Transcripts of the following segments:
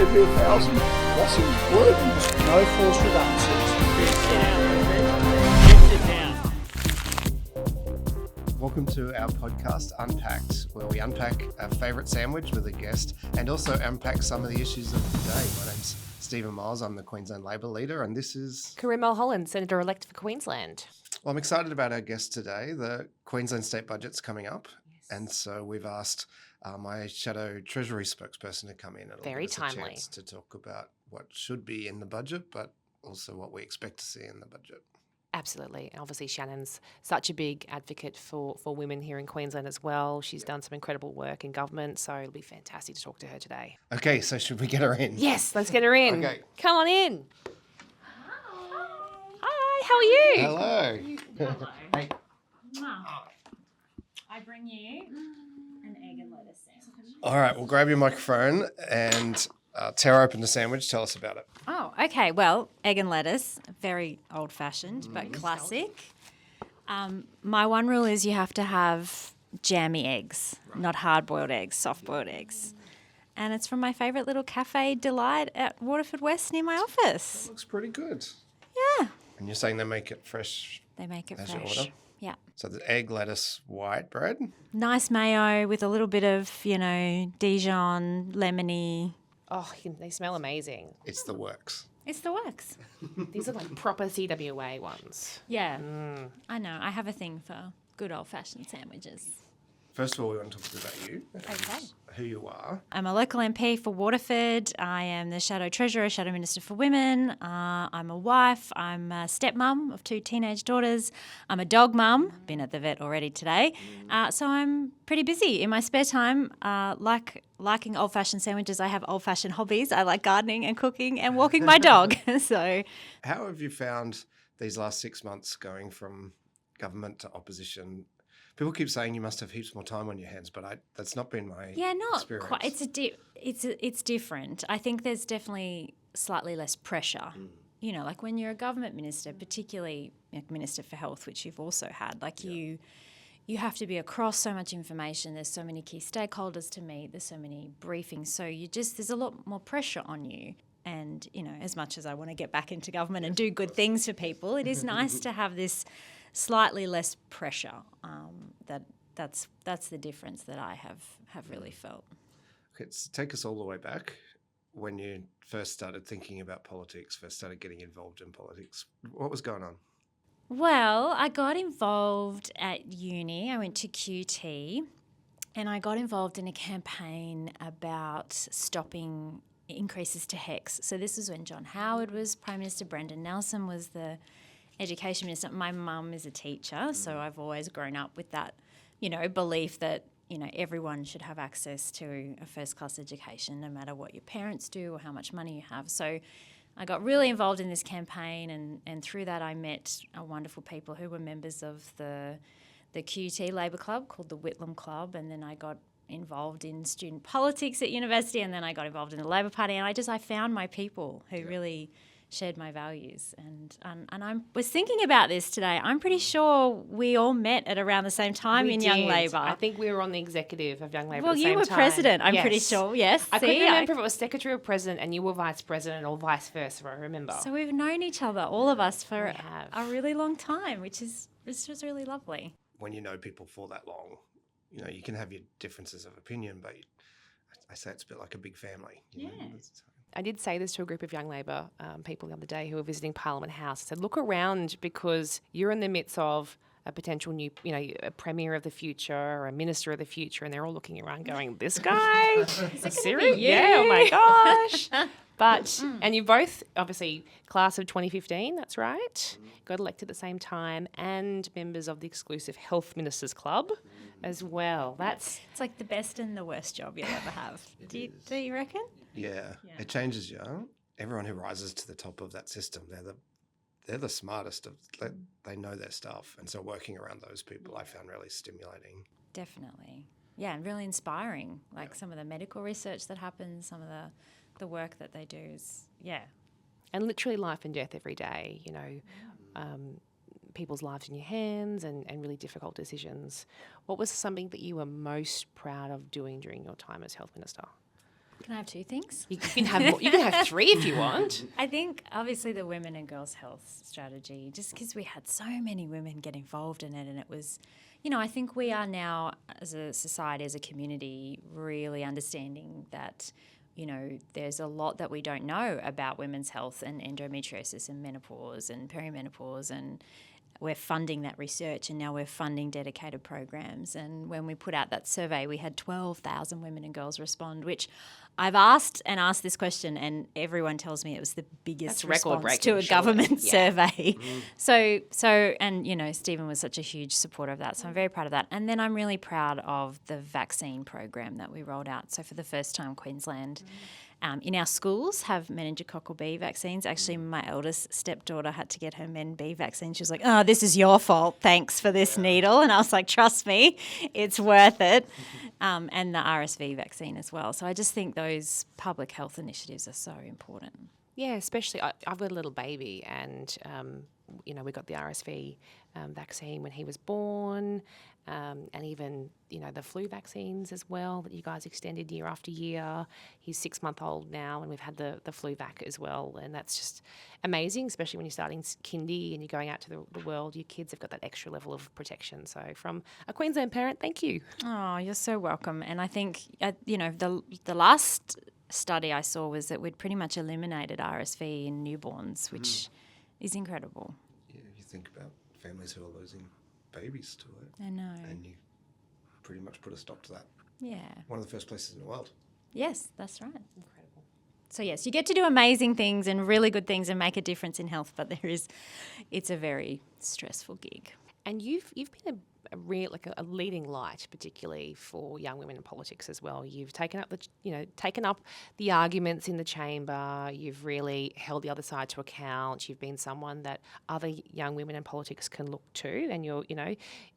There'd be 1,000 crossings working. No forced redundancies. Sit down. Welcome to our podcast, Unpacked, where we unpack our favourite sandwich with a guest and also unpack some of the issues of the day. My name's Stephen Miles. I'm the Queensland Labor leader, and this is Corinne Mulholland, Senator-elect for Queensland. Well, I'm excited about our guest today. The Queensland state budget's coming up, and so we've asked my Shadow Treasury spokesperson to come in. Very give us a timely. chance to talk about what should be in the budget, but also what we expect to see in the budget. Absolutely. And obviously Shannon's such a big advocate for women here in Queensland as well. She's done some incredible work in government, so it'll be fantastic to talk to her today. Okay, so should we get her in? Yes, let's get her in. Okay. Come on in. Hi, how are you? Hello. Hey. I bring you an egg and lettuce sandwich. All right, we'll grab your microphone and tear open the sandwich. Tell us about it. Oh, okay. Well, egg and lettuce, very old-fashioned but classic. My one rule is you have to have jammy eggs, not hard-boiled eggs, soft-boiled eggs. And it's from my favourite little cafe delight at Waterford West near my office. Looks pretty good. Yeah, And you're saying they make it fresh they make it as you fresh. order? Yeah. So the egg, lettuce, white bread. Nice mayo with a little bit of, Dijon, lemony. Oh, they smell amazing. It's the works. It's the works. These are like proper CWA ones. Yeah, I know. I have a thing for good old-fashioned sandwiches. First of all, we want to talk about you. and Okay. Who you are. I'm a local MP for Waterford. I am the Shadow Treasurer, Shadow Minister for Women. I'm a wife. I'm a stepmum of 2 teenage daughters. I'm a dog mum. Been at the vet already today. So I'm pretty busy. In my spare time, liking old-fashioned sandwiches, I have old-fashioned hobbies. I like gardening and cooking and walking my dog. So How have you found these last 6 months going from government to opposition? People keep saying you must have heaps more time on your hands, but that's not been my not experience. quite. It's different. I think there's definitely slightly less pressure. Like when you're a government minister, particularly Minister for Health, which you've also had, you have to be across so much information. There's so many key stakeholders to meet. There's so many briefings. So there's a lot more pressure on you. And, as much as I want to get back into government and do good things for people, it is nice to have this slightly less pressure. That's the difference that I have really felt. Okay, so take us all the way back when you first started thinking about politics, first started getting involved in politics. What was going on? Well, I got involved at uni. I went to QT and I got involved in a campaign about stopping increases to HECS. So this was when John Howard was Prime Minister, Brendan Nelson was the Education Minister. My mum is a teacher, so I've always grown up with that, belief that, everyone should have access to a first-class education no matter what your parents do or how much money you have. So I got really involved in this campaign and through that I met wonderful people who were members of the QT Labor Club called the Whitlam Club, and then I got involved in student politics at university, and then I got involved in the Labor Party, and I found my people who really shared my values. And I was thinking about this today. I'm pretty sure we all met at around the same time We in did. Young Labour. I think we were on the executive of Young Labour Well, at the you same were time. president, I'm pretty Yes. sure. Yes. I couldn't See, remember if it was secretary or president and you were vice president or vice versa, I remember. So we've known each other, all of us, for We have. a really long time, which is really lovely. When you know people for that long, you can have your differences of opinion, but I say it's a bit like a big family. You know? I did say this to a group of Young Labour people the other day who were visiting Parliament House. I said, look around because you're in the midst of a potential new, a premier of the future or a minister of the future, and they're all looking around going, this guy? Serious? Yeah, oh my gosh. But, and you both, obviously, class of 2015, that's right, got elected at the same time, and members of the exclusive Health Ministers Club as well. It's like the best and the worst job you'll ever have. Do you reckon? Yeah, it changes you. Everyone who rises to the top of that system, they're the smartest. They know their stuff, and so working around those people I found really stimulating. Definitely. Yeah, and really inspiring. Some of the medical research that happens, some of the work that they do is, And literally life and death every day, people's lives in your hands and really difficult decisions. What was something that you were most proud of doing during your time as Health Minister? Can I have two things? You can have more, you can have three if you want. I think obviously the women and girls health strategy, just because we had so many women get involved in it, and it was, I think we are now as a society, as a community, really understanding that, there's a lot that we don't know about women's health and endometriosis and menopause and perimenopause, and we're funding that research, and now we're funding dedicated programs. And when we put out that survey, we had 12,000 women and girls respond, which I've asked this question, and everyone tells me it was the biggest response to a government survey. So, and Steven was such a huge supporter of that, so I'm very proud of that. And then I'm really proud of the vaccine program that we rolled out. So for the first time, Queensland in our schools have meningococcal B vaccines. Actually, my eldest stepdaughter had to get her Men B vaccine. She was like, "Oh, this is your fault. Thanks for this needle." And I was like, "Trust me, it's worth it." And the RSV vaccine as well. So I just think those public health initiatives are so important. Yeah, especially I've got a little baby, and we got the RSV vaccine when he was born, and even the flu vaccines as well that you guys extended year after year. He's 6-month-old now, and we've had the flu vac as well, and that's just amazing, especially when you're starting kindy and you're going out to the world. Your kids have got that extra level of protection. So from a Queensland parent, thank you. Oh, you're so welcome. And I think the last study I saw was that we'd pretty much eliminated RSV in newborns, which is incredible. Yeah, you think about families who are losing babies to it. I know. And you pretty much put a stop to that. Yeah. One of the first places in the world. Yes, that's right. Incredible. So yes, you get to do amazing things and really good things and make a difference in health, but it's a very stressful gig. And you've been a leading light, particularly for young women in politics as well. You've taken up the arguments in the chamber. You've really held the other side to account. You've been someone that other young women in politics can look to, and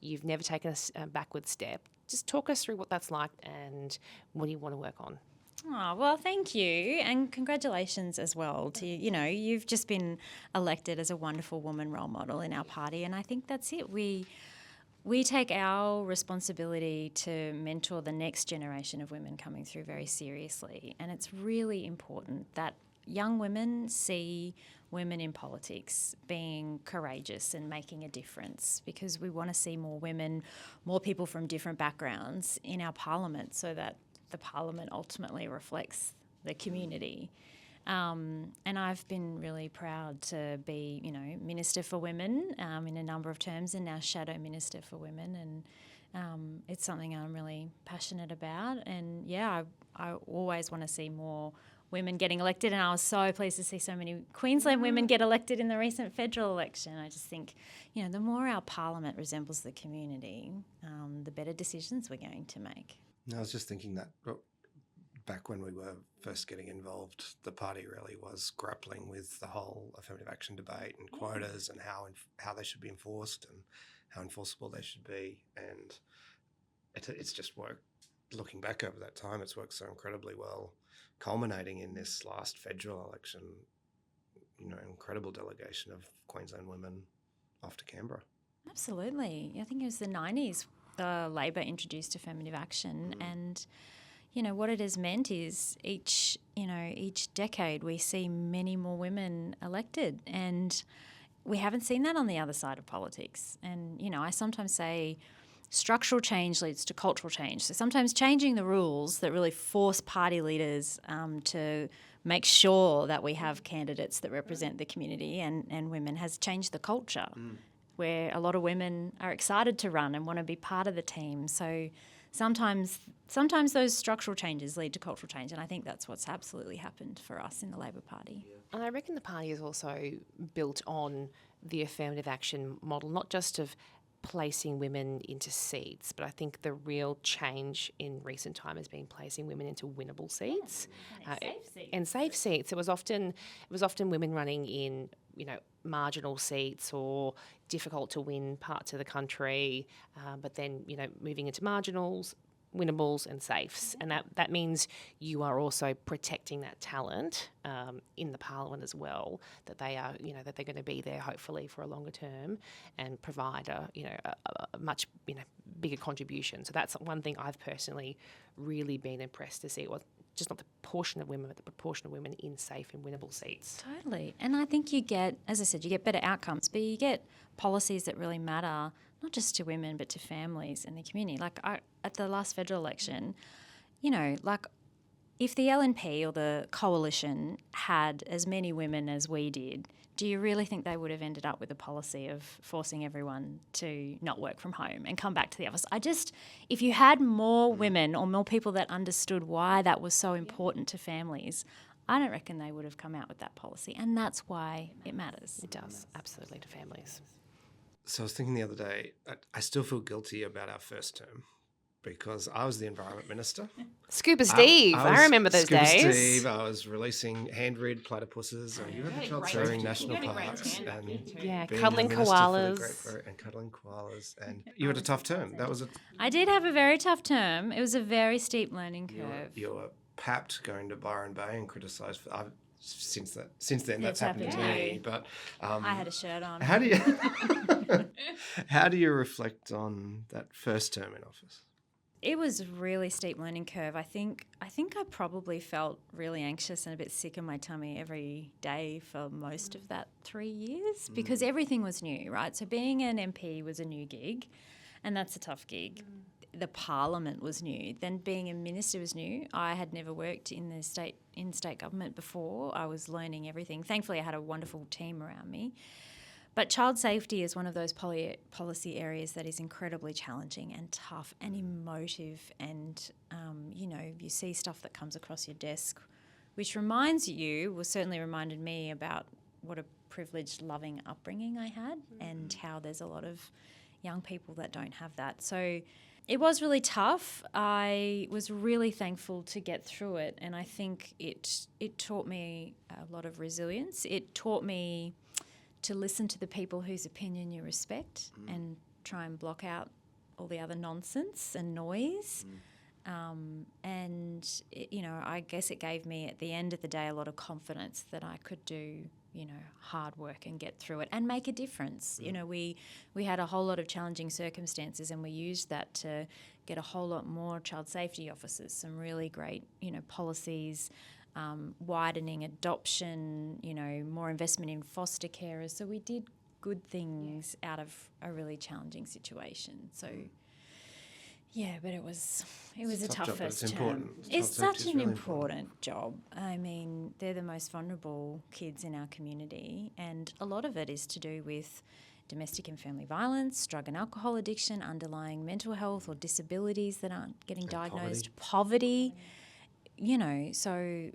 you've never taken a backward step. Just talk us through what that's like and what do you want to work on. Oh, well, thank you, and congratulations as well to you've just been elected as a wonderful woman role model in our party, and I think that's it. We take our responsibility to mentor the next generation of women coming through very seriously, and it's really important that young women see women in politics being courageous and making a difference, because we want to see more women, more people from different backgrounds in our parliament, so that the parliament ultimately reflects the community. And I've been really proud to be, Minister for Women in a number of terms, and now Shadow Minister for Women. And it's something I'm really passionate about. And, yeah, I always want to see more women getting elected, and I was so pleased to see so many Queensland women get elected in the recent federal election. I just think, the more our parliament resembles the community, the better decisions we're going to make. I was just thinking that back when we were first getting involved, the party really was grappling with the whole affirmative action debate and quotas and how they should be enforced and how enforceable they should be. And it's just worked, looking back over that time, it's worked so incredibly well, culminating in this last federal election, incredible delegation of Queensland women off to Canberra. Absolutely. I think it was the 90s. The Labor introduced affirmative action, and what it has meant is each decade we see many more women elected, and we haven't seen that on the other side of politics. And I sometimes say structural change leads to cultural change. So sometimes changing the rules that really force party leaders to make sure that we have candidates that represent the community and women has changed the culture. Where a lot of women are excited to run and want to be part of the team. So sometimes those structural changes lead to cultural change, and I think that's what's absolutely happened for us in the Labor Party. And I reckon the party is also built on the affirmative action model, not just of placing women into seats, but I think the real change in recent time has been placing women into winnable seats, and safe seats. It was often women running in marginal seats or difficult to win parts of the country, but then moving into marginals, winnables and safes, and that means you are also protecting that talent in the parliament as well, that they are that they're going to be there hopefully for a longer term and provide a much bigger contribution. So that's one thing I've personally really been impressed to see. just not the portion of women, but the proportion of women in safe and winnable seats. Totally. And I think you get, as I said, you get better outcomes, but you get policies that really matter, not just to women, but to families and the community. Like at the last federal election, you know, like if the LNP or the coalition had as many women as we did, do you really think they would have ended up with a policy of forcing everyone to not work from home and come back to the office? If you had more women or more people that understood why that was so important to families, I don't reckon they would have come out with that policy. And that's why it matters. It does, absolutely, to families. So I was thinking the other day, I still feel guilty about our first term because I was the Environment Minister. Scuba Steve, I remember those Scuba days. Steve, I was releasing hand-reared platypuses and you had the child touring national parks and Yeah, being cuddling the minister for the koalas. Great and cuddling koalas. And you had a tough term. That was I did have a very tough term. It was a very steep learning curve. you were papped going to Byron Bay and criticised for. Since then, that's It's happened to happened me. to But I had a shirt on. how do you reflect on that first term in office? It was a really steep learning curve. I think I probably felt really anxious and a bit sick in my tummy every day for most of that 3 years because everything was new, right? So being an MP was a new gig, and that's a tough gig. The parliament was new. Then being a minister was new. I had never worked in state government before. I was learning everything. Thankfully, I had a wonderful team around me. But child safety is one of those policy areas that is incredibly challenging and tough and emotive. And, you see stuff that comes across your desk, which certainly reminded me about what a privileged, loving upbringing I had and how there's a lot of young people that don't have that. So it was really tough. I was really thankful to get through it, and I think it taught me a lot of resilience. It taught me to listen to the people whose opinion you respect and try and block out all the other nonsense and noise. I guess it gave me at the end of the day a lot of confidence that I could do, hard work and get through it and make a difference. We had a whole lot of challenging circumstances, and we used that to get a whole lot more child safety officers, some really great, policies, widening adoption, more investment in foster carers. So we did good things out of a really challenging situation. So, yeah, but it was a tough job, but first it's term. important. It's Child such safety is an really important job. I mean, they're the most vulnerable kids in our community, and a lot of it is to do with domestic and family violence, drug and alcohol addiction, underlying mental health or disabilities that aren't getting diagnosed, poverty. So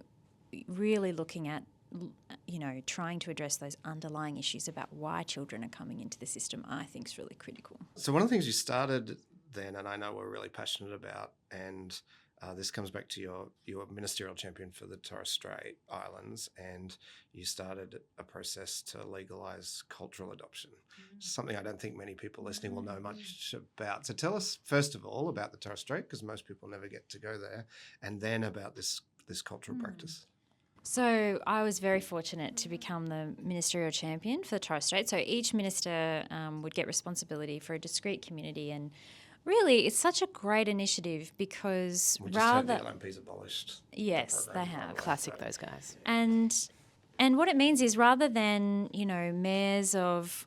really looking at, trying to address those underlying issues about why children are coming into the system, I think is really critical. So one of the things you started then, and I know we're really passionate about, and this comes back to your ministerial champion for the Torres Strait Islands, and you started a process to legalise cultural adoption, something I don't think many people listening will know much about. So tell us, first of all, about the Torres Strait, because most people never get to go there, and then about this cultural practice. So I was very fortunate to become the ministerial champion for the Torres Strait. So each minister would get responsibility for a discrete community, and really it's such a great initiative because We just heard the LNP's abolished. Yes, they have. Classic, those guys. And what it means is rather than, mayors of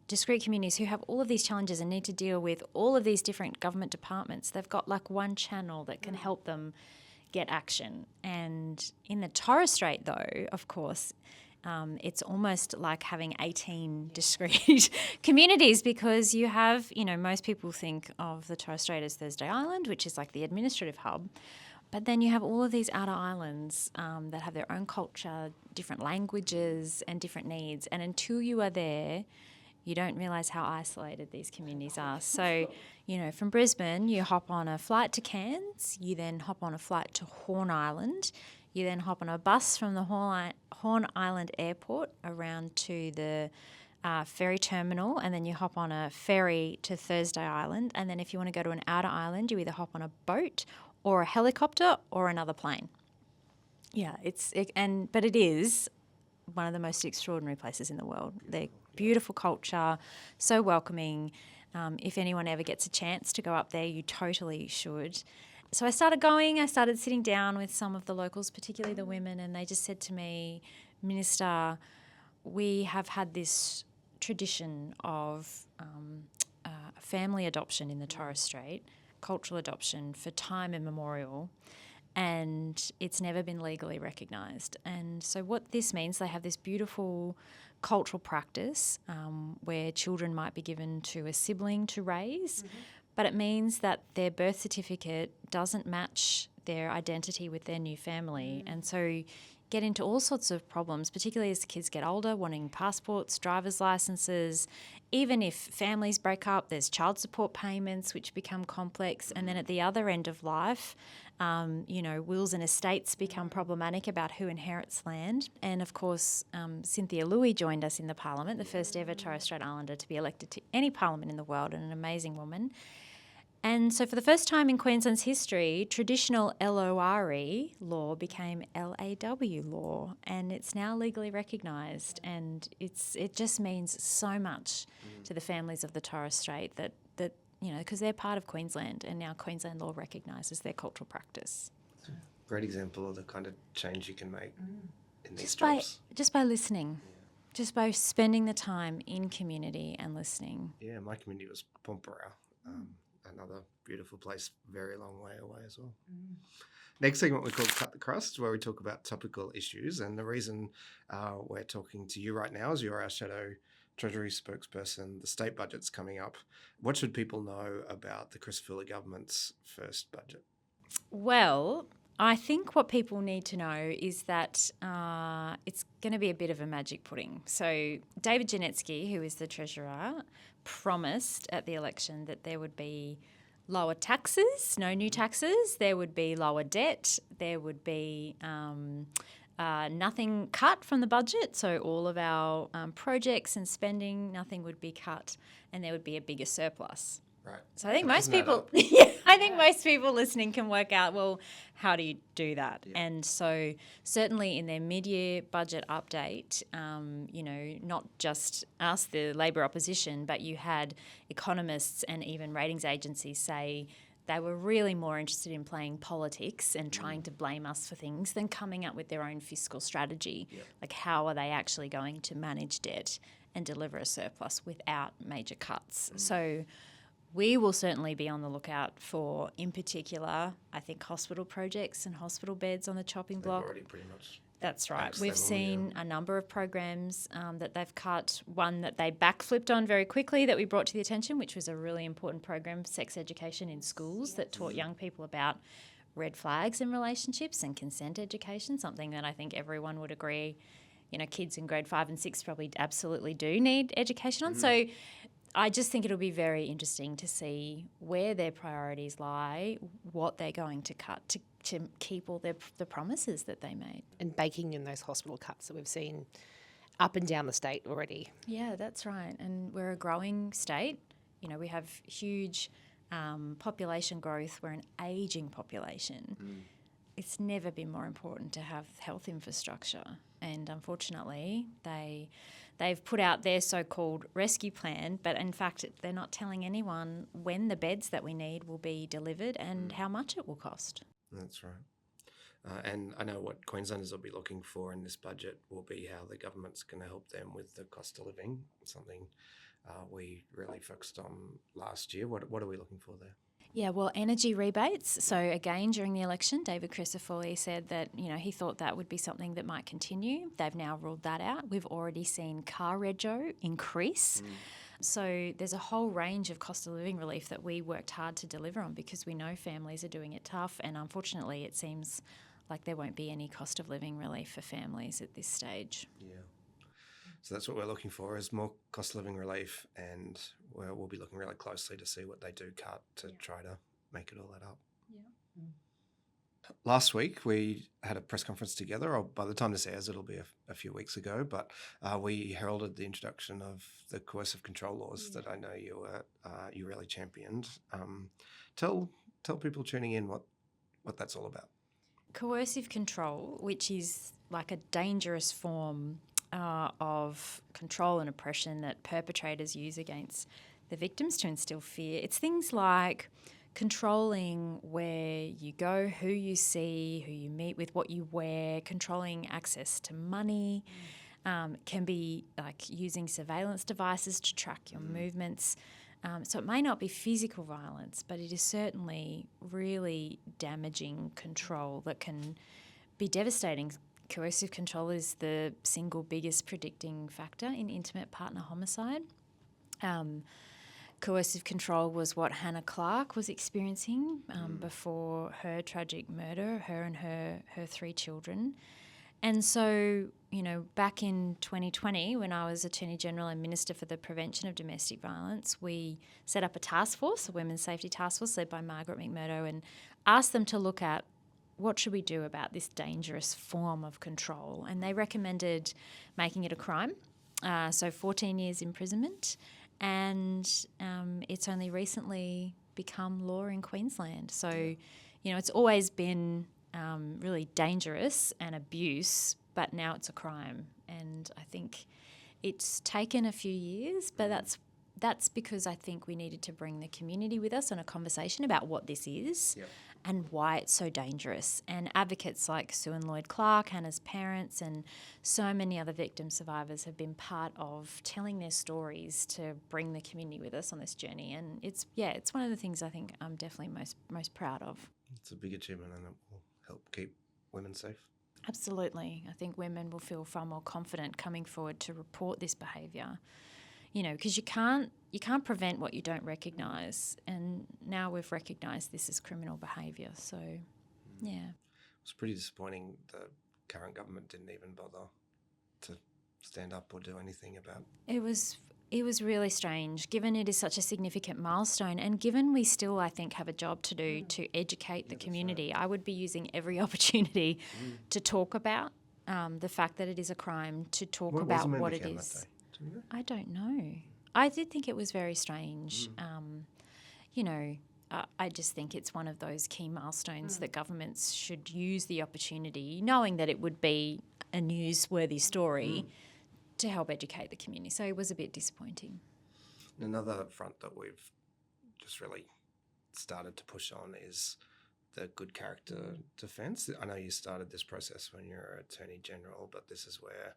discrete communities who have all of these challenges and need to deal with all of these different government departments, they've got like one channel that can help them get action. And in the Torres Strait, though, of course, it's almost like having 18 discrete communities because you have, most people think of the Torres Strait as Thursday Island, which is like the administrative hub. But then you have all of these outer islands that have their own culture, different languages and different needs. And until you are there, you don't realise how isolated these communities are. So, from Brisbane, you hop on a flight to Cairns, you then hop on a flight to Horn Island, you then hop on a bus from the Horn Island Airport around to the ferry terminal, and then you hop on a ferry to Thursday Island. And then if you want to go to an outer island, you either hop on a boat or a helicopter or another plane. Yeah, but it is one of the most extraordinary places in the world. They're beautiful culture, so welcoming. If anyone ever gets a chance to go up there, you totally should. so I started sitting down with some of the locals, particularly the women, and they just said to me, Minister, we have had this tradition of family adoption in the Torres Strait, cultural adoption for time immemorial, and it's never been legally recognised. And so what this means, they have this beautiful cultural practice where children might be given to a sibling to raise, but it means that their birth certificate doesn't match their identity with their new family. And so get into all sorts of problems, particularly as kids get older, wanting passports, driver's licenses. Even if families break up, there's child support payments which become complex. And then at the other end of life, wills and estates become problematic about who inherits land. And of course, Cynthia Louis joined us in the Parliament, the first ever Torres Strait Islander to be elected to any parliament in the world, and an amazing woman. And so for the first time in Queensland's history, traditional LORE law became LAW law, and it's now legally recognised. And it just means so much to the families of the Torres Strait that because they're part of Queensland, and now Queensland law recognises their cultural practice. Great example of the kind of change you can make in these jobs. Just by listening. Just by spending the time in community and listening. Yeah, my community was Pomperau. Another beautiful place, very long way away as well. Next segment we call Cut the Crust, where we talk about topical issues. And the reason we're talking to you right now is you're our Shadow Treasury spokesperson. The state budget's coming up. What should people know about the Christopher government's first budget? Well, I think what people need to know is that it's going to be a bit of a magic pudding. So David Janetsky, who is the Treasurer, promised at the election that there would be lower taxes, no new taxes, there would be lower debt, there would be nothing cut from the budget, so all of our projects and spending, nothing would be cut, and there would be a bigger surplus. Right. So I think most people, most people listening can work out, well, how do you do that? Yeah. And so certainly in their mid-year budget update, not just us, the Labor opposition, but you had economists and even ratings agencies say they were really more interested in playing politics and trying to blame us for things than coming up with their own fiscal strategy. Yep. Like, how are they actually going to manage debt and deliver a surplus without major cuts? So we will certainly be on the lookout for, in particular, I think, hospital projects and hospital beds on the chopping block. They've already pretty much. That's right. We've seen a number of programs that they've cut. One that they backflipped on very quickly that we brought to the attention, which was a really important program, sex education in schools, that taught young people about red flags in relationships and consent education, something that I think everyone would agree, kids in grade 5 and 6 probably absolutely do need education on. So I just think it'll be very interesting to see where their priorities lie, what they're going to cut to keep all the promises that they made. And baking in those hospital cuts that we've seen up and down the state already. Yeah, that's right. And we're a growing state. We have huge population growth. We're an ageing population. It's never been more important to have health infrastructure. And unfortunately, they've put out their so-called rescue plan, but in fact, they're not telling anyone when the beds that we need will be delivered and how much it will cost. That's right. And I know what Queenslanders will be looking for in this budget will be how the government's going to help them with the cost of living, something we really focused on last year. What are we looking for there? Yeah, well, energy rebates. So again, during the election, David Crisafulli said that, he thought that would be something that might continue. They've now ruled that out. We've already seen car rego increase. So there's a whole range of cost of living relief that we worked hard to deliver on because we know families are doing it tough, and unfortunately it seems like there won't be any cost of living relief for families at this stage. Yeah. So that's what we're looking for, is more cost of living relief, and we'll be looking really closely to see what they do cut to try to make it all add up. Yeah. Last week we had a press conference together, or by the time this airs it'll be a few weeks ago, but we heralded the introduction of the coercive control laws that I know you really championed. Tell people tuning in what that's all about. Coercive control, which is like a dangerous form of control and oppression that perpetrators use against the victims to instill fear. It's things like controlling where you go, who you see, who you meet with, what you wear, controlling access to money. Can be like using surveillance devices to track your movements. So it may not be physical violence, but it is certainly really damaging control that can be devastating. Coercive control is the single biggest predicting factor in intimate partner homicide. Coercive control was what Hannah Clark was experiencing before her tragic murder, her and her 3 children. And so, back in 2020, when I was Attorney General and Minister for the Prevention of Domestic Violence, we set up a task force, a women's safety task force led by Margaret McMurdo, and asked them to look at what should we do about this dangerous form of control. And they recommended making it a crime, so 14 years imprisonment, and it's only recently become law in Queensland. So, it's always been really dangerous and abuse, but now it's a crime. And I think it's taken a few years, but that's because I think we needed to bring the community with us on a conversation about what this is and why it's so dangerous. And advocates like Sue and Lloyd Clark, Hannah's parents, and so many other victim survivors have been part of telling their stories to bring the community with us on this journey. And it's one of the things I think I'm definitely most proud of. It's a big achievement, and it will help keep women safe. Absolutely. I think women will feel far more confident coming forward to report this behaviour, because you can't prevent what you don't recognise, and now we've recognised this as criminal behaviour. So, yeah. It's pretty disappointing the current government didn't even bother to stand up or do anything about it. It was really strange, given it is such a significant milestone, and given we still, I think, have a job to do to educate the community. Right. I would be using every opportunity to talk about the fact that it is a crime, to talk about what it is. Do you know? I don't know. I did think it was very strange. I just think it's one of those key milestones that governments should use the opportunity, knowing that it would be a newsworthy story, to help educate the community. So it was a bit disappointing. Another front that we've just really started to push on is the good character defence. I know you started this process when you were Attorney General, but this is where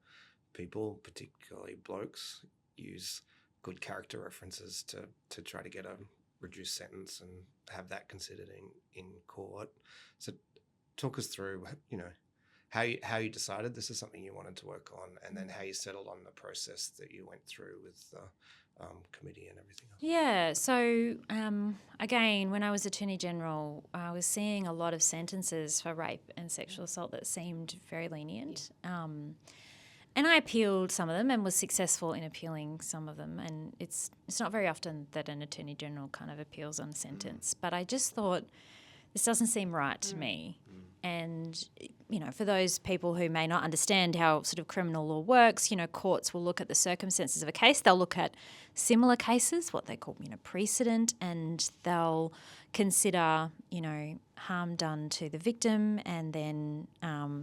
people, particularly blokes, use good character references to try to get a reduced sentence and have that considered in court. So talk us through, how you decided this is something you wanted to work on, and then how you settled on the process that you went through with the committee and everything else. Yeah, so again, when I was Attorney General, I was seeing a lot of sentences for rape and sexual assault that seemed very lenient. And I appealed some of them and was successful in appealing some of them. And it's not very often that an Attorney General kind of appeals on a sentence. But I just thought, this doesn't seem right to me. And, for those people who may not understand how sort of criminal law works, courts will look at the circumstances of a case. They'll look at similar cases, what they call, precedent, and they'll consider, harm done to the victim, and then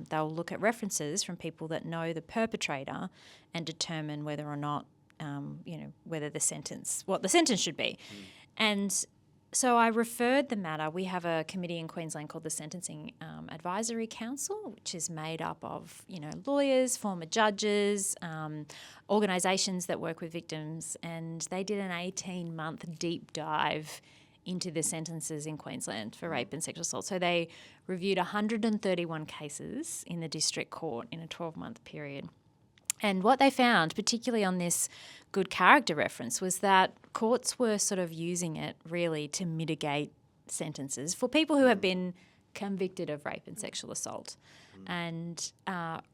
they'll look at references from people that know the perpetrator and determine whether or not, what the sentence should be. And so I referred the matter. We have a committee in Queensland called the Sentencing Advisory Council, which is made up of, lawyers, former judges, organisations that work with victims, and they did an 18-month deep dive into the sentences in Queensland for rape and sexual assault. So they reviewed 131 cases in the district court in a 12-month period. And what they found, particularly on this good character reference, was that courts were sort of using it really to mitigate sentences for people who have been convicted of rape and sexual assault. And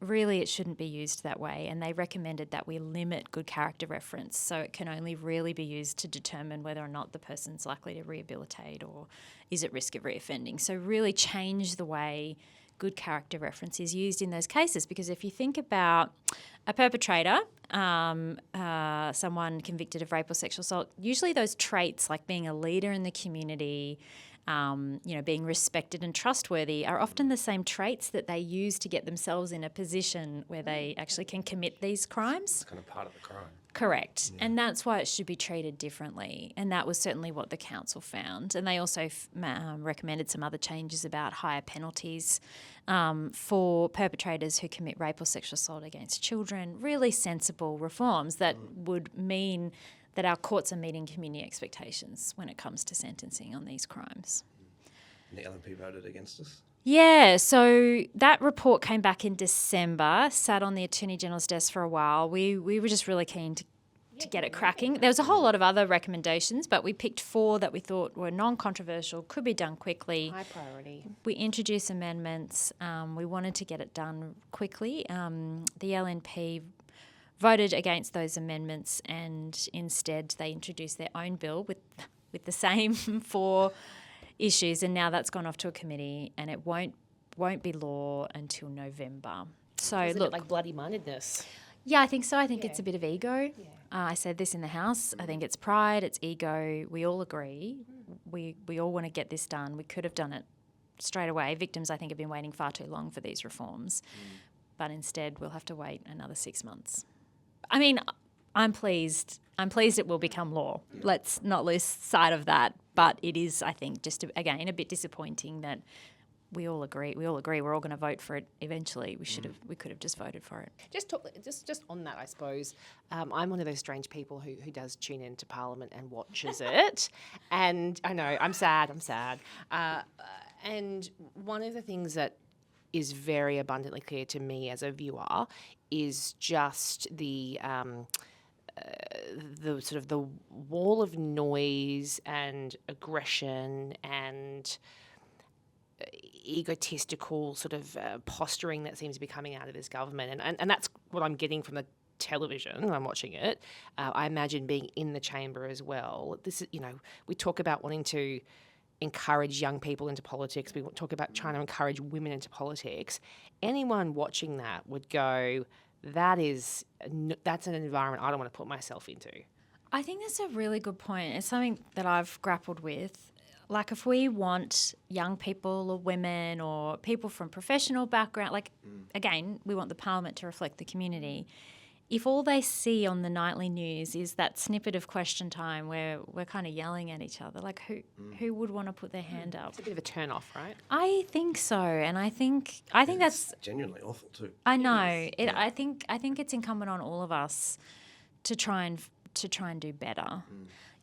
really it shouldn't be used that way. And they recommended that we limit good character reference so it can only really be used to determine whether or not the person's likely to rehabilitate or is at risk of reoffending. So really change the way good character reference is used in those cases, because if you think about a perpetrator, someone convicted of rape or sexual assault, usually those traits like being a leader in the community, being respected and trustworthy are often the same traits that they use to get themselves in a position where they actually can commit these crimes. It's kind of part of the crime. Correct. And that's why it should be treated differently. And that was certainly what the council found. And they also recommended some other changes about higher penalties for perpetrators who commit rape or sexual assault against children. Really sensible reforms that would mean that our courts are meeting community expectations when it comes to sentencing on these crimes. And the LNP voted against us. Yeah, so that report came back in December, sat on the Attorney General's desk for a while. We were just really keen to get it cracking. There was a whole lot of other recommendations, but we picked 4 that we thought were non-controversial, could be done quickly. High priority. We introduced amendments. We wanted to get it done quickly. The LNP voted against those amendments, and instead they introduced their own bill with the same 4 issues, and now that's gone off to a committee, and it won't be law until November. So Isn't look, it like bloody-mindedness? yeah, I think so. I think it's a bit of ego. I said this in the House. I think it's pride, it's ego. We all agree. We all want to get this done. We could have done it straight away. Victims, I think, have been waiting far too long for these reforms, but instead we'll have to wait another 6 months. I mean, I'm pleased. I'm pleased it will become law. Let's not lose sight of that. But it is, I think, just again a bit disappointing that we all agree. We're all going to vote for it eventually. We could have just voted for it. Just on that, I suppose, I'm one of those strange people who does tune into Parliament and watches it. And I know, I'm sad. And one of the things that is very abundantly clear to me as a viewer is just the sort of the wall of noise and aggression and egotistical sort of posturing that seems to be coming out of this government. And that's what I'm getting from the television when I'm watching it. I imagine being in the chamber as well. This is, we talk about wanting to encourage young people into politics. We talk about trying to encourage women into politics. Anyone watching that would go, that's an environment I don't want to put myself into. I think that's a really good point. It's something that I've grappled with. Like, if we want young people or women or people from professional background, again, we want the Parliament to reflect the community. If all they see on the nightly news is that snippet of Question Time where we're kind of yelling at each other, who would want to put their hand up? It's a bit of a turn off, right? I think so, and I think that's genuinely awful too. I know. I think it's incumbent on all of us to try and do better.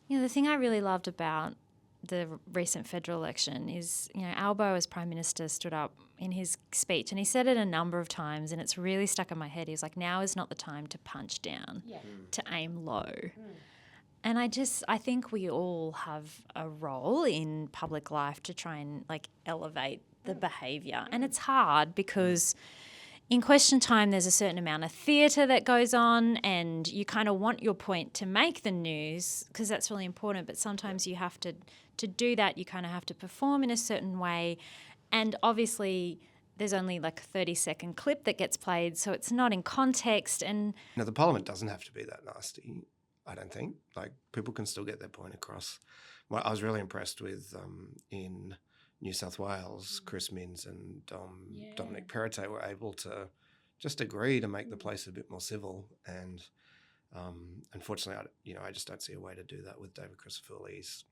The thing I really loved about the recent federal election is, Albo as Prime Minister stood up in his speech and he said it a number of times, and it's really stuck in my head. He was like, now is not the time to punch down, to aim low. And I think we all have a role in public life to try and elevate the behaviour. And it's hard because in Question Time there's a certain amount of theatre that goes on, and you kind of want your point to make the news because that's really important, but sometimes you have to do that, you kind of have to perform in a certain way. And obviously there's only a 30-second clip that gets played, so it's not in context. And the Parliament doesn't have to be that nasty, I don't think. People can still get their point across. Well, I was really impressed with in New South Wales, Chris Minns and Dominic Perrottet were able to just agree to make the place a bit more civil. And unfortunately, I just don't see a way to do that with David Crisafulli,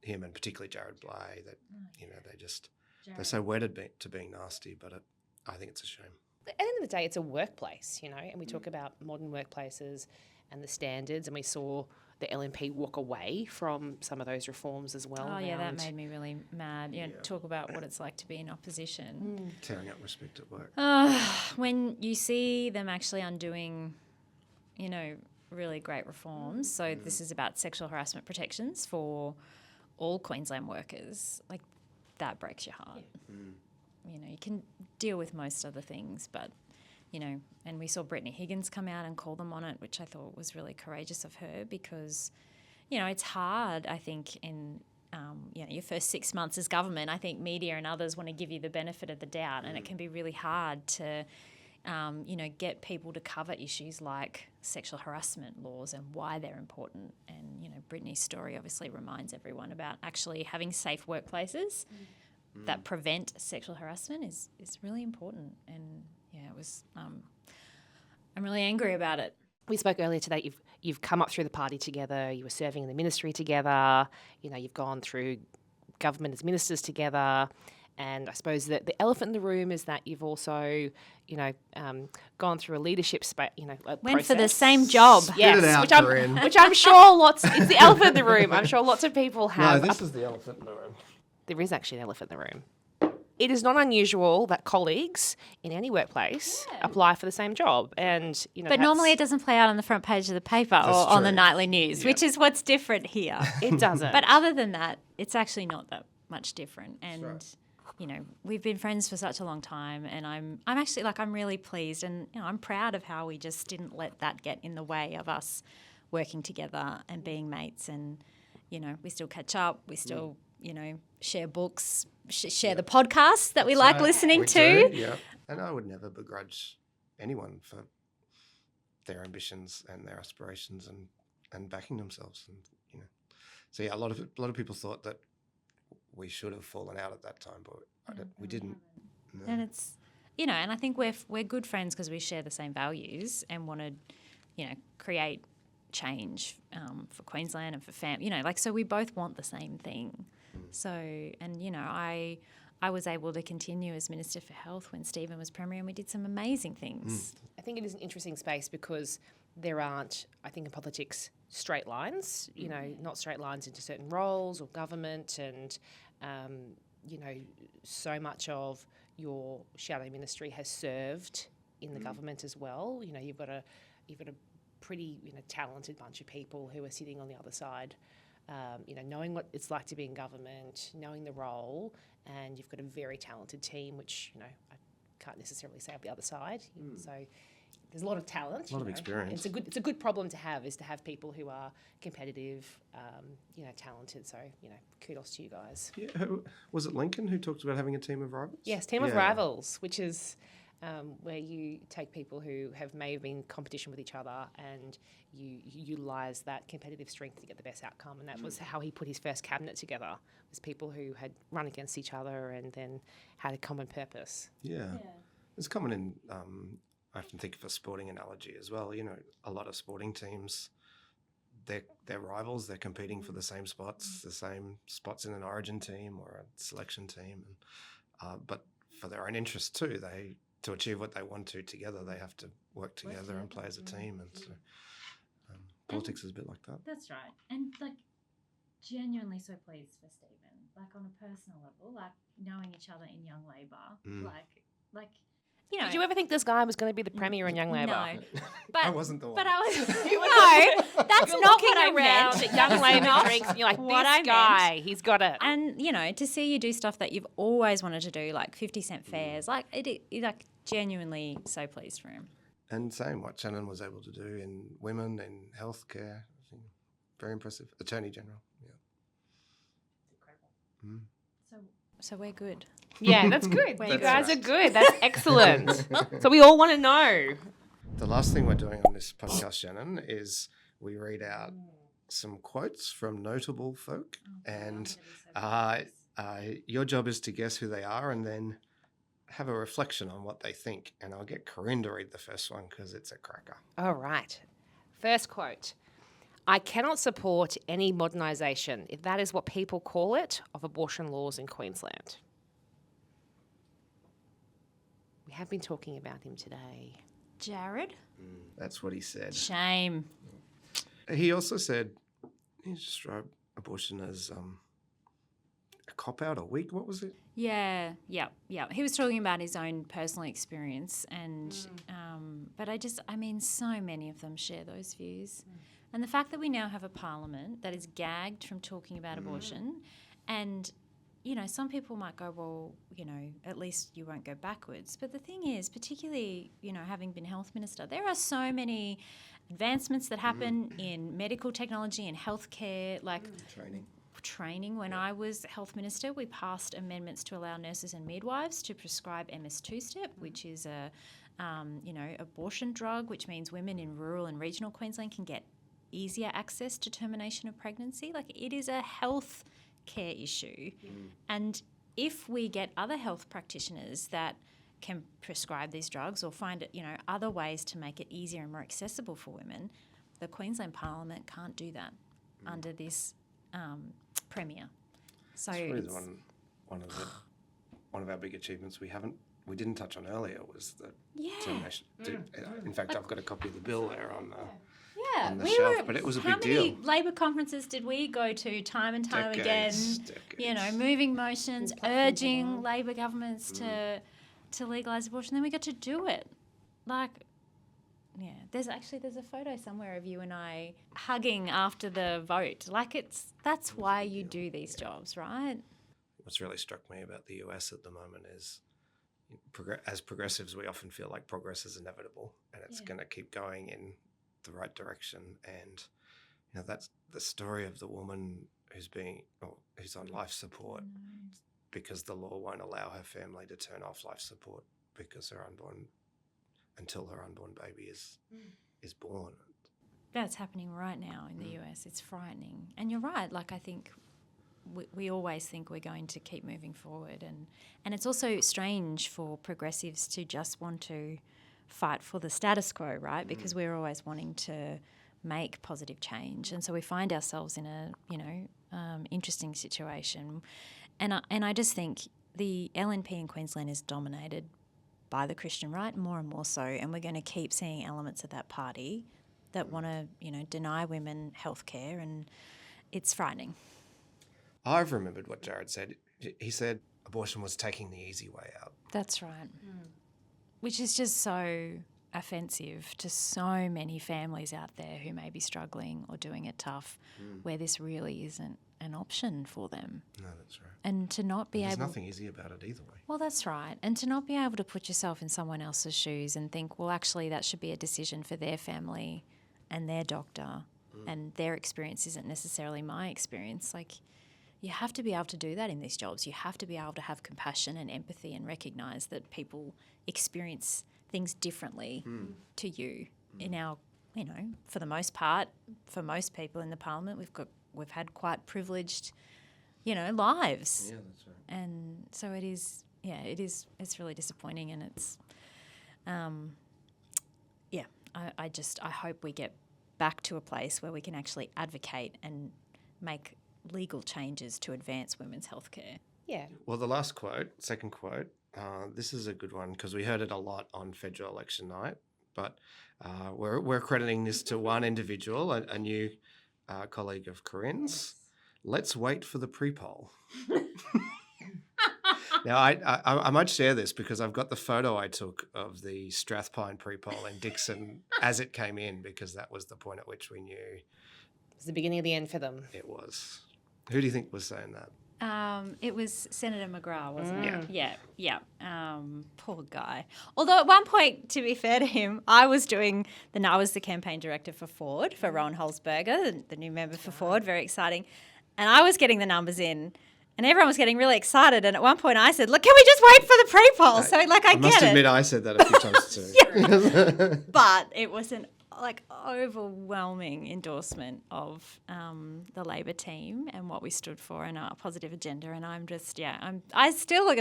him and particularly Jared Blay. That they're so wedded to being nasty. But I think it's a shame. At the end of the day, it's a workplace, and we talk about modern workplaces and the standards, and we saw the LNP walk away from some of those reforms as well. Oh, yeah, that made me really mad. Talk about what it's like to be in opposition. Tearing up respect at work. When you see them actually undoing, really great reforms. So this is about sexual harassment protections for all Queensland workers. That breaks your heart. You can deal with most other things, but and we saw Brittany Higgins come out and call them on it, which I thought was really courageous of her because, it's hard, I think, in, your first 6 months as government. I think media and others want to give you the benefit of the doubt, and it can be really hard to, get people to cover issues like sexual harassment laws and why they're important. And, Brittany's story obviously reminds everyone about actually having safe workplaces that prevent sexual harassment is really important. And, it was. I'm really angry about it. we spoke earlier today. You've come up through the party together. You were serving in the ministry together. You've gone through government as ministers together. And I suppose that the elephant in the room is that you've also, gone through a leadership Went for the same job. Yes, Spit it out, which Corinne. which I'm sure it's the elephant in the room. I'm sure lots of people No, have. this is the elephant in the room. There is actually an elephant in the room. It is not unusual that colleagues in any workplace apply for the same job, and But normally it doesn't play out on the front page of the paper or on the true. nightly news, which is what's different here. it doesn't. But other than that, it's actually not that much different. And right. We've been friends for such a long time, and I'm actually I'm really pleased, and I'm proud of how we just didn't let that get in the way of us working together and being mates. And we still catch up, we still share books, share the podcasts that we like listening We to. do, yeah. And I would never begrudge anyone for their ambitions and their aspirations and backing themselves. And so yeah, a lot of people thought that we should have fallen out at that time, but we didn't. No. And it's and I think we're good friends because we share the same values and want to create change for Queensland and for so we both want the same thing. So and I was able to continue as Minister for Health when Steven was Premier, and we did some amazing things. I think it is an interesting space because there aren't, I think, in politics, straight lines, not straight lines into certain roles or government, and, so much of your shadow ministry has served in the government as well. You've got a pretty, talented bunch of people who are sitting on the other side, knowing what it's like to be in government, knowing the role, and you've got a very talented team, which, I can't necessarily say of the other side. So there's a lot of talent. A lot of experience. It's a good problem to have, is to have people who are competitive, talented. So, kudos to you guys. Yeah, was it Lincoln who talked about having a team of rivals? Yes, team of rivals, which is where you take people who may have been in competition with each other and you utilise that competitive strength to get the best outcome. And that was how he put his first cabinet together, was people who had run against each other and then had a common purpose. Yeah. It's common in, I often think of a sporting analogy as well. A lot of sporting teams, they're rivals, they're competing for the same spots in an origin team or a selection team. But for their own interests too, to achieve what they want to together, they have to work together and play as a team. And so politics is a bit like that. That's right. And genuinely so pleased for Steven, on a personal level, knowing each other in Young Labor, Did you ever think this guy was going to be the Premier in Young Labor? No, but I wasn't the one. But I was no. That's You're not looking what I around meant. at Young That's Labor not drinks and you're like, what this I meant. guy, he's got it. And to see you do stuff that you've always wanted to do, like 50-cent fairs, genuinely so pleased for him. And same what Shannon was able to do in women, in healthcare. Very impressive. Attorney General. Yeah. So we're good. Yeah, that's good. You That's guys right. are good. That's excellent. So we all want to know. The last thing we're doing on this podcast, Shannon, is we read out some quotes from notable folk, and your job is to guess who they are and then have a reflection on what they think. And I'll get Corinne to read the first one because it's a cracker. All right. First quote. I cannot support any modernisation, if that is what people call it, of abortion laws in Queensland. We have been talking about him today. Jared? That's what he said. Shame. He also said he described abortion as a cop-out, a weak, what was it? Yeah. He was talking about his own personal experience, and but so many of them share those views. And the fact that we now have a parliament that is gagged from talking about abortion, and some people might go, well, at least you won't go backwards. But the thing is, particularly, having been health minister, there are so many advancements that happen in medical technology and healthcare, training. When I was health minister, we passed amendments to allow nurses and midwives to prescribe MS2 step, which is a abortion drug, which means women in rural and regional Queensland can get easier access to termination of pregnancy. It is a health care issue. And if we get other health practitioners that can prescribe these drugs or find it, other ways to make it easier and more accessible for women, the Queensland Parliament can't do that under this premier. So It's really one of our big achievements we didn't touch on earlier was the termination. In fact, I've got a copy of the bill there on the shelf, but it was a big deal. How many Labor conferences did we go to time and time Decades. again? Moving motions, urging Labor governments to legalise abortion. Then we got to do it. There's a photo somewhere of you and I hugging after the vote. That's why you do these jobs, right? What's really struck me about the US at the moment is, as progressives, we often feel like progress is inevitable and it's going to keep going in the right direction. And that's the story of the woman who's on life support because the law won't allow her family to turn off life support because until her unborn baby is born. That's happening right now in the US. It's frightening. And you're right. I think we always think we're going to keep moving forward. And it's also strange for progressives to just want to fight for the status quo, right? Because we're always wanting to make positive change. And so we find ourselves in a, interesting situation. And I just think the LNP in Queensland is dominated by the Christian right, more and more so. And we're going to keep seeing elements of that party that want to, deny women healthcare, and it's frightening. I've remembered what Jared said. He said abortion was taking the easy way out. That's right. Which is just so offensive to so many families out there who may be struggling or doing it tough, where this really isn't an option for them. No, that's right. And to not be There's able... nothing easy about it either way. Well, that's right. And to not be able to put yourself in someone else's shoes and think, well, actually that should be a decision for their family and their doctor, and their experience isn't necessarily my experience. You have to be able to do that in these jobs. You have to be able to have compassion and empathy and recognise that people experience things differently to you. In our, for the most part, for most people in the Parliament, we've had quite privileged, lives. Yeah, that's right. And so it's really disappointing, and it's, I hope we get back to a place where we can actually advocate and make legal changes to advance women's healthcare. Yeah. Well, second quote, this is a good one because we heard it a lot on federal election night, but we're crediting this to one individual, a new colleague of Corinne's. Let's wait for the pre-poll. Now, I might share this because I've got the photo I took of the Strathpine pre-poll in Dixon as it came in, because that was the point at which we knew It was the beginning of the end for them. it was. Who do you think was saying that? It was Senator McGrath, wasn't it? Yeah. Poor guy. Although at one point, to be fair to him, I was the campaign director for Ford, for Rowan Holzberger, the new member for Ford, very exciting. And I was getting the numbers in, and everyone was getting really excited. And at one point I said, look, can we just wait for the pre-poll? So I I must get admit it. I said that a few times too. But it was an overwhelming endorsement of the Labor team and what we stood for and our positive agenda. And I'm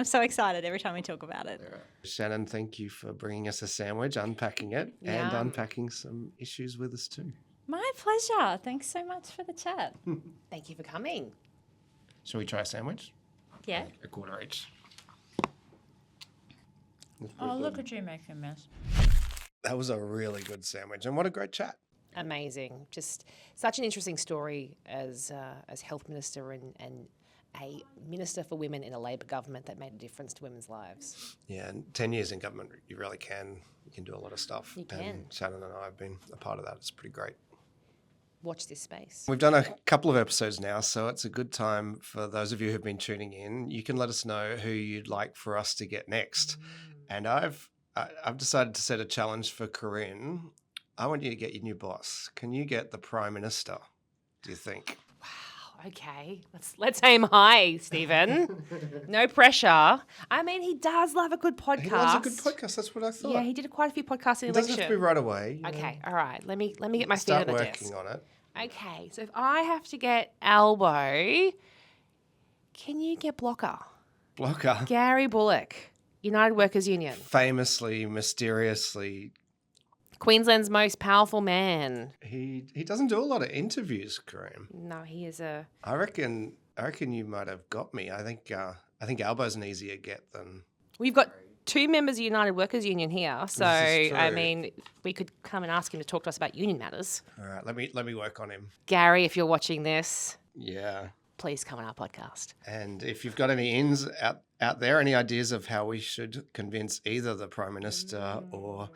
so excited every time we talk about it. Shannon, thank you for bringing us a sandwich, unpacking it, and unpacking some issues with us too. My pleasure. Thanks so much for the chat. Thank you for coming. Shall we try a sandwich? Yeah. A quarter each. Oh, look at you making a mess. That was a really good sandwich, and what a great chat. Amazing. Just such an interesting story as health minister and a minister for women in a Labor government that made a difference to women's lives. Yeah, and 10 years in government, you really can. You can do a lot of stuff. You can. And Shannon and I have been a part of that. It's pretty great. Watch this space. We've done a couple of episodes now, so it's a good time for those of you who've been tuning in. You can let us know who you'd like for us to get next. And I've decided to set a challenge for Corinne. I want you to get your new boss. Can you get the Prime Minister, do you think? Wow, okay. Let's aim high, Steven. No pressure. I mean, he does love a good podcast. He loves a good podcast, that's what I thought. Yeah, he did quite a few podcasts in It the doesn't election. have to be right away. Okay, all right. Let me get my feet Start on the desk. working on it. Okay, so if I have to get Albo, can you get Blocker? Blocker. Gary Bullock. United Workers Union. Famously, mysteriously, Queensland's most powerful man. he doesn't do a lot of interviews, Corinne. No, he is a... I reckon you might have got me. I think Albo's an easier get than. We've got 2 members of United Workers Union here. So, This is I true. mean, we could come and ask him to talk to us about union matters. All right, let me work on him. Gary, if you're watching this, Yeah. please come on our podcast. And if you've got any ins out there, any ideas of how we should convince either the Prime Minister or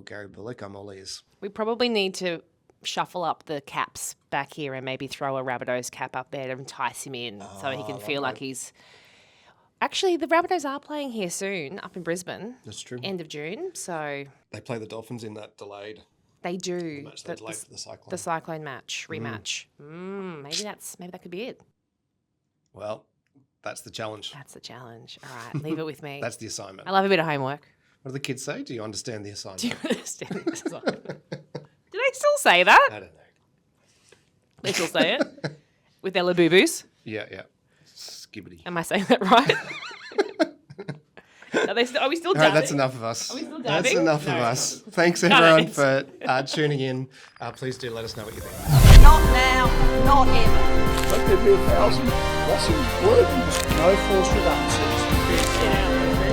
Gary Bullock, I'm all ears. We probably need to shuffle up the caps back here and maybe throw a Rabbitohs cap up there to entice him in so he can feel like he's... Actually, the Rabbitohs are playing here soon, up in Brisbane. That's true. End of June, so They play the Dolphins in that delayed they do. match. They delayed for the Cyclone. The Cyclone match, rematch. Maybe that could be it. Well, that's the challenge. That's the challenge. All right, leave it with me. That's the assignment. I love a bit of homework. What do the kids say? Do you understand the assignment? Do you understand this? Did they still say that? I don't know. They still say it? With their boo-boos? Yeah. Skibidi. Am I saying that right? Are we still All dabbing? right, that's enough of us. Are we still That's dabbing? enough No. of us. Thanks everyone it. for tuning in. Please do let us know what you think. Not now, not ever. Let there be 1,000 crossings worthy. No forced redundancies. Get out.